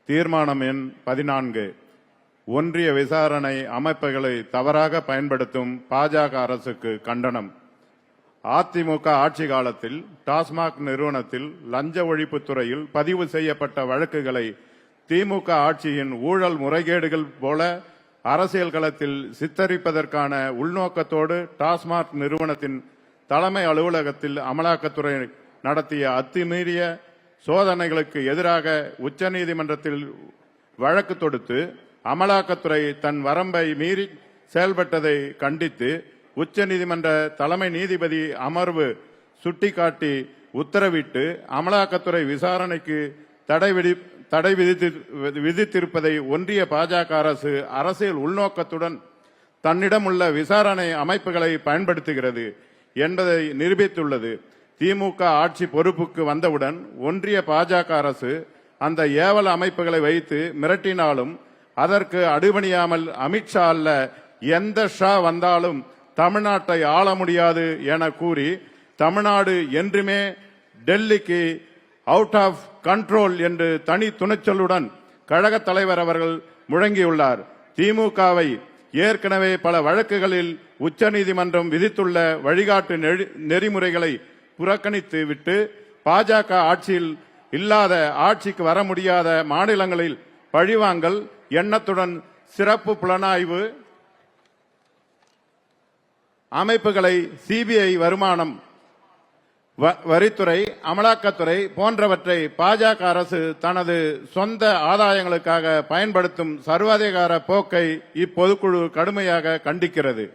தீர்மானம் எண் 14. ஒன்றிய விசாரணை அமைப்புகளை தவறாக பயன்படுத்தும் பாஜக அரசுக்கு கண்டனம். அதிமுக ஆட்சி காலத்தில் டாஸ்மாக் நிறுவனத்தில் லஞ்ச ஒழிப்புத் துறையில் பதிவு செய்யப்பட்ட வழக்குகளை திமுக ஆட்சியின் ஊழல் முறைகேடுகள் போல அரசியல் களத்தில் சித்தரிப்பதற்கான உள்நோக்கத்தோடு டாஸ்மாக் நிறுவனத்தின் தலைமை அலுவலகத்தில் அமலாக்கத்துறை நடத்திய அத்துமீறிய சோதனைகளுக்கு எதிராக உச்சநீதிமன்றத்தில் வழக்கு தொடுத்து அமலாக்கத்துறை தன் வரம்பை மீறி செயல்பட்டதை கண்டித்து உச்சநீதிமன்ற தலைமை நீதிபதி அமர்வு சுட்டிக்காட்டி உத்தரவிட்டு அமலாக்கத்துறை விசாரணைக்கு தடை விதித்திருப்பதை ஒன்றிய பாஜக அரசு அரசியல் உள்நோக்கத்துடன் தன்னிடமுள்ள விசாரணை அமைப்புகளை பயன்படுத்துகிறது என்பதை நிரூபித்துள்ளது. திமுக ஆட்சி பொறுப்புக்கு வந்தவுடன் ஒன்றிய பாஜக அரசு அந்த ஏவல் அமைப்புகளை வைத்து மிரட்டினாலும் அதற்கு அடிபணியாமல் அமித்ஷா அல்ல எந்த ஷா வந்தாலும் தமிழ்நாட்டை ஆள முடியாது என கூறி தமிழ்நாடு என்றுமே டெல்லிக்கு அவுட் ஆஃப் கண்ட்ரோல் என்று தனி துணைச்சலுடன் கழக தலைவர் அவர்கள் முழங்கியுள்ளார். திமுகவை ஏற்கனவே பல வழக்குகளில் உச்சநீதிமன்றம் விதித்துள்ள வழிகாட்டு நெறிமுறைகளை புறக்கணித்து விட்டு பாஜக ஆட்சியில் இல்லாத ஆட்சிக்கு வர முடியாத மாநிலங்களில் பழிவாங்கல் எண்ணத்துடன் சிறப்பு புலனாய்வு அமைப்புகளை சிபிஐ, வருமானம் வரித்துறை, அமலாக்கத்துறை போன்றவற்றை பாஜக அரசு தனது சொந்த ஆதாயங்களுக்காக பயன்படுத்தும் சர்வாதிகார போக்கை இப்பொதுக்குழு கடுமையாக கண்டிக்கிறது.